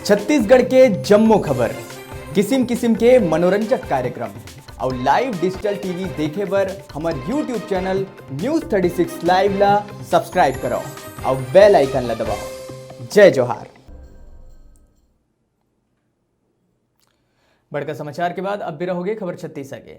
छत्तीसगढ़ के जम्मो खबर, किसिम किसिम के मनोरंजक कार्यक्रम और लाइव डिजिटल टीवी देखे बर हमार यूट्यूब चैनल न्यूज़ 36 लाइव ला सब्सक्राइब करो और बेल आइकन ला दबाओ। जय जोहार। बड़का समाचार के बाद अब भी रहोगे खबर छत्तीसगढ़ के।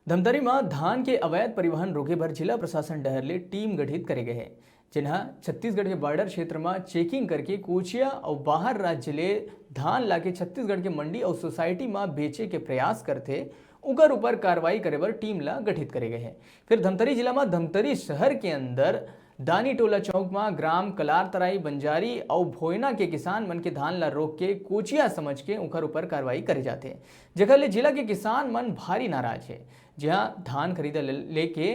धमतरी में धान के अवैध परिवहन रोके बर जिला प्रशासन डहर ले टीम गठित करे गए हैं, जिन्हा छत्तीसगढ़ के बॉर्डर क्षेत्र में चेकिंग करके कोचिया और बाहर राज्य ले धान लाके छत्तीसगढ़ के मंडी और सोसाइटी में बेचे के प्रयास करते उकर ऊपर कार्रवाई करे बर टीम ला गठित करे गए हैं। फिर धमतरी जिला में धमतरी शहर के अंदर दानी टोला चौक में ग्राम कलार तराई बंजारी और भोयना के किसान मन के धान ला रोक के कोचिया समझ के उकर ऊपर कार्रवाई करे जाते हैं, जगह ले जिला के किसान मन भारी नाराज है। जहां धान खरीदा लेके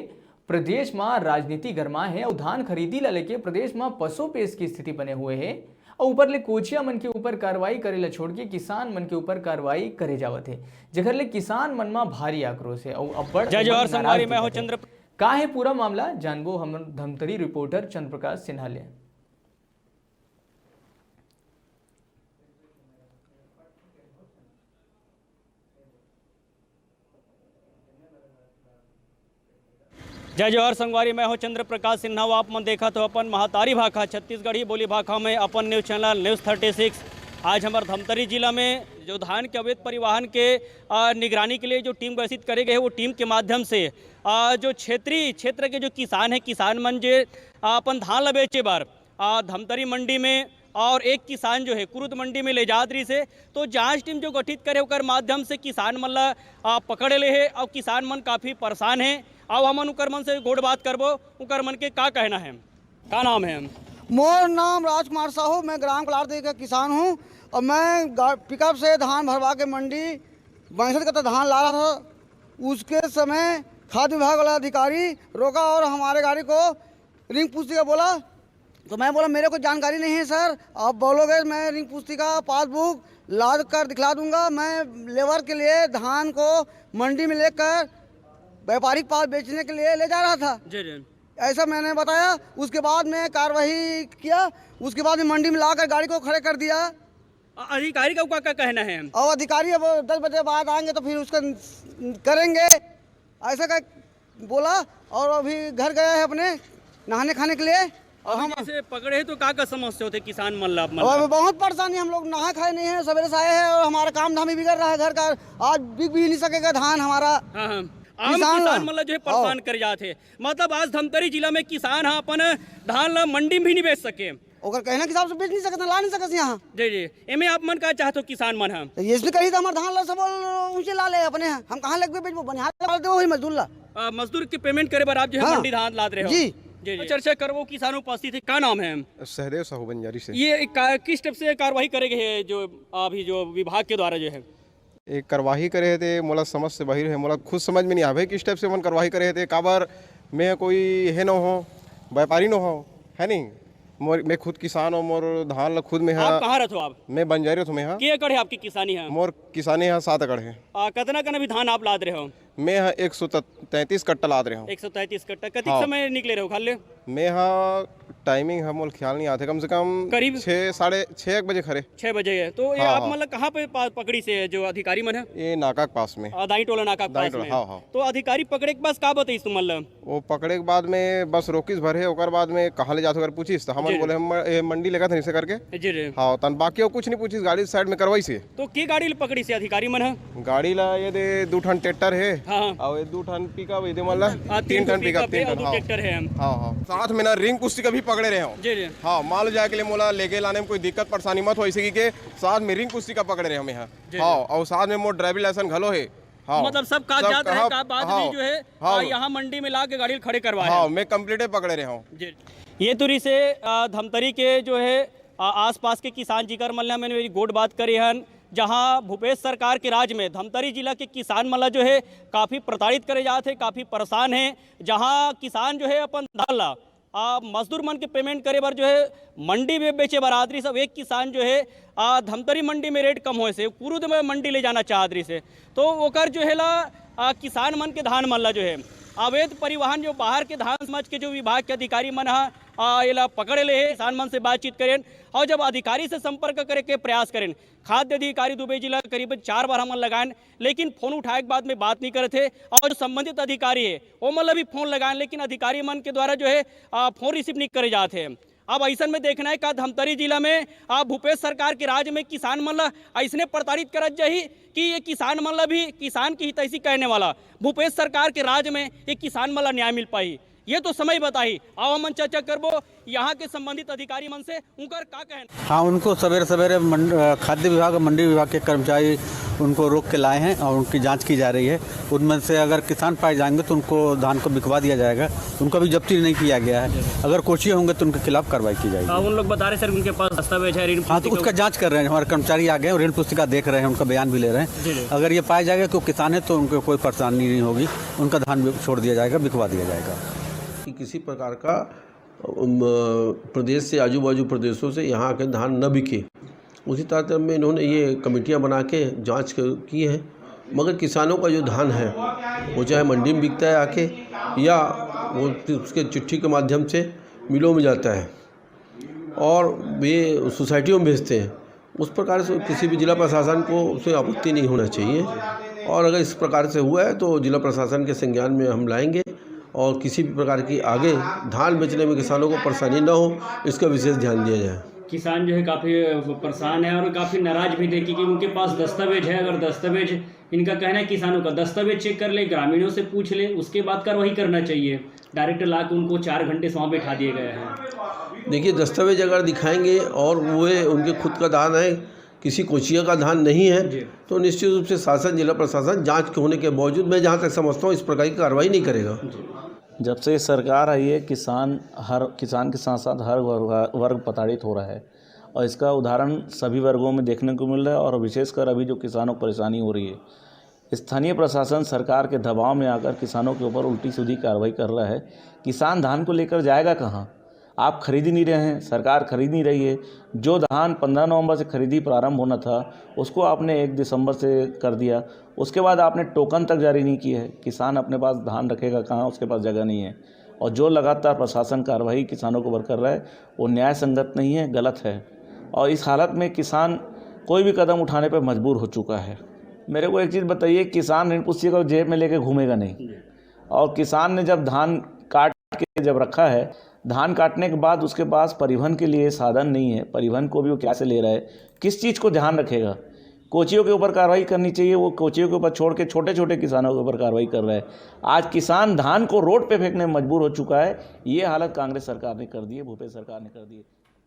प्रदेश में राजनीति गरमा है और धान खरीदी ला लेके प्रदेश में पसोपेश की स्थिति बने हुए है और ऊपर ले कोचिया मन के ऊपर कार्रवाई करे ला छोड़ के किसान मन के ऊपर कार्रवाई करे जावत है, जगह ले किसान मन में भारी आक्रोश है और अब्बड़ जय जोहार संगवारी, मैं हूं चंद्र। का है पूरा मामला जानबो हम धमतरी रिपोर्टर चंद्र प्रकाश सिन्हा ले। जय जोहार संगवारी, मैं हूं चंद्र प्रकाश सिन्हा। आप मन देखा तो अपन महातारी भाखा छत्तीसगढ़ी बोली भाखा में अपन न्यूज़ चैनल न्यूज़ 36। आज हमारे धमतरी जिला में जो धान के अवैध परिवहन के निगरानी के लिए जो टीम गठित करे गए है, वो टीम के माध्यम से जो क्षेत्र के जो किसान है, किसान मन जो अपन धान ला बेचे बार धमतरी मंडी में और एक किसान जो है कुरुद मंडी में ले जात रही से, तो जांच टीम जो गठित करे उकर माध्यम से किसान मन ला पकड़ ले है और किसान मन काफ़ी परेशान है। अब हमन उकर मन से गोड़ बात करबो, उकर मन के का कहना है, का नाम है? मोर नाम राजकुमार साहू, मैं ग्राम कलार का किसान हूँ और मैं पिकअप से धान भरवा के मंडी बैंसठ का धान ला रहा था। उसके समय खाद्य विभाग वाला अधिकारी रोका और हमारे गाड़ी को रिंग पुस्तिका बोला, तो मैं बोला मेरे को जानकारी नहीं है सर, आप बोलोगे मैं रिंग पुस्तिका पासबुक लाद कर दिखला दूंगा। मैं लेबर के लिए धान को मंडी में लेकर व्यापारिक पास बेचने के लिए ले जा रहा था, ऐसा मैंने बताया। उसके बाद में कार्रवाई किया, उसके बाद में मंडी में लाकर गाड़ी को खड़े कर दिया। अधिकारी का क्या कहना है? और अधिकारी अब 10 बजे बाद आएंगे तो फिर उसका करेंगे, ऐसा का बोला। और अभी घर गया है अपने नहाने खाने के लिए। और हम ऐसे पकड़े हैं तो का समस्या होते किसान मन ला? बहुत परेशानी, हम लोग नहा खाए नहीं है, सवेरे से आए हैं और हमारा काम धाम ही बिगड़ रहा है घर का। आज बिक भी नहीं सकेगा धान हमारा। किसान मतलब जो है परेशान कर जाते, मतलब आज धमतरी जिला में किसान है अपन धान ला मंडी में भी नहीं बेच सके, ओकर कहना के हिसाब से बेच नहीं सकते, ला नहीं सकते यहाँ। जी जी, एमे आप मन का चाहते हो किसान मन है? ये इसलिए कही था हमारे धान ला सब ऊंचे ला ले अपने, हम कहाँ लेके बेचबो, बनिहार दे वही मजदूर ला। मजदूर के पेमेंट करे बर आप जो है मंडी धान लाद रहे हो? जी जी जी। चर्चा करवो किसानों उपस्थित है, का नाम है? सहदेव साहू बंजारी से। ये किस स्टेप से कार्रवाई करेंगे है जो अभी जो विभाग के द्वारा जो है एक कार्रवाई करे थे? मोला समझ से बाहर है, मोला खुद समझ में नहीं आवे किस टाइप से मन कार्रवाई करे थे। काबर मैं कोई है न हो व्यापारी न हो, है नहीं, मैं खुद किसान हूँ, मोर धान ला खुद में है। आप कहाँ रहते हो? आप? मैं बंजारी हूँ। मैं यहाँ के एकड़ है आपकी किसानी है? मोर किसानी यहाँ 7 एकड़ है। कितना कना भी धान आप लाद रहे हो? मैं यहाँ 133 कट्टा लाद रहा हूँ। 133 कट्टा कितने समय निकले रहे हो खाले? मैं यहाँ टाइमिंग हम ख्याल नहीं आते, कम से कम करीब 6 साढ़े 6 बजे खड़े 6 बजे है। तो ये आप मतलब कहाँ पे पकड़ी से जो अधिकारी मन है? ये नाका के पास में, दाई टोला नाका के पास में। हाँ। तो अधिकारी पकड़े के बाद का बताई तुम? मतलब वो पकड़े के बाद में बस रोकिस भरे, ओकर बाद में कहाँ ले जाते अगर पूछिस तो हम बोले हम मंडी लेगा था इसे करके। जी जी। हाँ, तन बाकी कुछ नहीं पूछिस, गाड़ी साइड में करवाई से। तो की गाड़ी पकड़ी से अधिकारी मन है? गाड़ी ला ये दे 2 टन ट्रैक्टर है। हाँ। और ये 2 टन पिकअप है, मतलब 3 टन पिकअप, 3 टन ट्रैक्टर है। हाँ। साथ में ना रिंग पुस्तिका भी पकड़े रहे हो। जी जी। हाँ, माल जाए के लिए मोला लेके लाने में कोई दिक्कत परेशानी मत हो, इसी के साथ में रिंग पुस्तिका पकड़े रहे हम यहाँ। हाँ, और साथ में मोर ड्राइविंग लाइसेंस घलो है। हाँ, मतलब सब कागजात रहे का बाद भी जो है हाँ, यहाँ मंडी में ला के गाड़ी खड़े करवाए। हाँ, मैं कंप्लीट पकड़े रहे हूँ। ये तुरी से धमतरी के जो है आसपास के किसान जिकर मल्ला मैंने मेरी गोड बात करी हन, जहां भूपेश सरकार के राज में धमतरी जिला के किसान मल्ला जो है काफ़ी प्रताड़ित करे जाते हैं, काफ़ी परेशान हैं। जहां किसान जो है अपन धान ला मजदूर मन के पेमेंट करे बार जो है मंडी में बेचे बार आदरी सब, एक किसान जो है धमतरी मंडी में रेट कम होए से कुरुद में मंडी ले जाना चाहतरी से, तो ओकर जो है ला किसान मन के धान मन ला जो है अवैध परिवहन जो बाहर के धान समाज के जो विभाग के अधिकारी मन ये ला पकड़ ले किसान मन से बातचीत करें और जब अधिकारी से संपर्क करे के प्रयास करें। खाद्य अधिकारी दुबे जिला करीब 4 बार हमन लगाएं, लेकिन फोन उठाए के बाद में बात नहीं करे थे। और जो संबंधित अधिकारी है वो मतलब भी फोन लगाएं, लेकिन अधिकारी मन के द्वारा जो है फोन रिसीव नहीं करे जाते हैं। अब ऐसा में देखना है का धमतरी जिला में भूपेश सरकार के राज में किसान मन ऐसने प्रताड़ित करत जाही कि ये किसान मन भी किसान की हितैषी कहने वाला भूपेश सरकार के राज में ये किसान मन न्याय मिल पाई, ये तो समय बताई। आओ हम चर्चा करबो यहाँ के संबंधित अधिकारी मन से उनकर का कहना। हाँ, उनको सवेरे सवेरे खाद्य विभाग और मंडी विभाग के कर्मचारी उनको रोक के लाए हैं और उनकी जांच की जा रही है। उनमें से अगर किसान पाए जाएंगे तो उनको धान को बिकवा दिया जाएगा। उनको अभी जब्ती नहीं किया गया है। अगर कोची होंगे तो उनके खिलाफ कार्रवाई की जाएगी। उन लोग बता रहे सर उनके पास दस्तावेज है, ऋण। हाँ, तो उसका जाँच कर रहे हैं। हमारे कर्मचारी आ गए और ऋण पुस्तिका देख रहे हैं, उनका बयान भी ले रहे हैं। अगर ये पाया जाएगा कि वो किसान है तो उनको कोई परेशानी नहीं होगी, उनका धान छोड़ दिया जाएगा, बिकवा दिया जाएगा। कि किसी प्रकार का प्रदेश से आजू बाजू प्रदेशों से यहाँ आकर धान न बिके, उसी तरह में इन्होंने ये कमेटियाँ बना के जांच की है। मगर किसानों का जो धान है वो चाहे मंडी में बिकता है आके या वो उसके चिट्ठी के माध्यम से मिलों में जाता है और ये सोसाइटियों में भेजते हैं। उस प्रकार से किसी भी जिला प्रशासन को उससे आपत्ति नहीं होना चाहिए, और अगर इस प्रकार से हुआ है तो जिला प्रशासन के संज्ञान में हम लाएंगे और किसी भी प्रकार की आगे धान बेचने में किसानों को परेशानी न हो, इसका विशेष ध्यान दिया जाए। किसान जो है काफ़ी परेशान है और काफ़ी नाराज भी थे क्योंकि उनके पास दस्तावेज है। अगर दस्तावेज, इनका कहना है किसानों का दस्तावेज चेक कर ले, ग्रामीणों से पूछ ले, उसके बाद कार्रवाई करना चाहिए। डायरेक्टर ला के उनको 4 घंटे से वहाँ बैठा दिए गए हैं। देखिए, दस्तावेज अगर दिखाएंगे और वो उनके खुद का धान है, किसी कोचिया का धान नहीं है, तो निश्चित रूप से शासन, जिला प्रशासन जांच होने के बावजूद मैं जहां तक समझता हूं इस प्रकार की कार्रवाई नहीं करेगा। जब से सरकार आई है किसान के साथ साथ हर वर्ग प्रताड़ित हो रहा है, और इसका उदाहरण सभी वर्गों में देखने को मिल रहा है। और विशेषकर अभी जो किसानों को परेशानी हो रही है, स्थानीय प्रशासन सरकार के दबाव में आकर किसानों के ऊपर उल्टी सीधी कार्रवाई कर रहा है। किसान धान को लेकर जाएगा कहाँ? आप खरीद ही नहीं रहे हैं, सरकार खरीद नहीं रही है। जो धान 15 नवंबर से खरीदी प्रारंभ होना था उसको आपने 1 दिसंबर से कर दिया। उसके बाद आपने टोकन तक जारी नहीं की है। किसान अपने पास धान रखेगा कहाँ? उसके पास जगह नहीं है। और जो लगातार प्रशासन कार्रवाई किसानों के ऊपर कर रहा है वो न्याय संगत नहीं है, गलत है। और इस हालत में किसान कोई भी कदम उठाने पर मजबूर हो चुका है। मेरे को एक चीज़ बताइए, किसान ऋण पुस्तिका को जेब में लेके घूमेगा नहीं। और किसान ने जब धान काट के जब रखा है, धान काटने के बाद उसके पास परिवहन के लिए साधन नहीं है, परिवहन को भी वो कैसे ले रहा है, किस चीज़ को ध्यान रखेगा? कोचियों के ऊपर कार्रवाई करनी चाहिए, वो कोचियों के ऊपर छोड़ के छोटे छोटे किसानों के ऊपर कार्रवाई कर रहा है। आज किसान धान को रोड पे फेंकने में मजबूर हो चुका है। ये हालत कांग्रेस सरकार ने कर दी है, भूपेश सरकार ने कर दी है।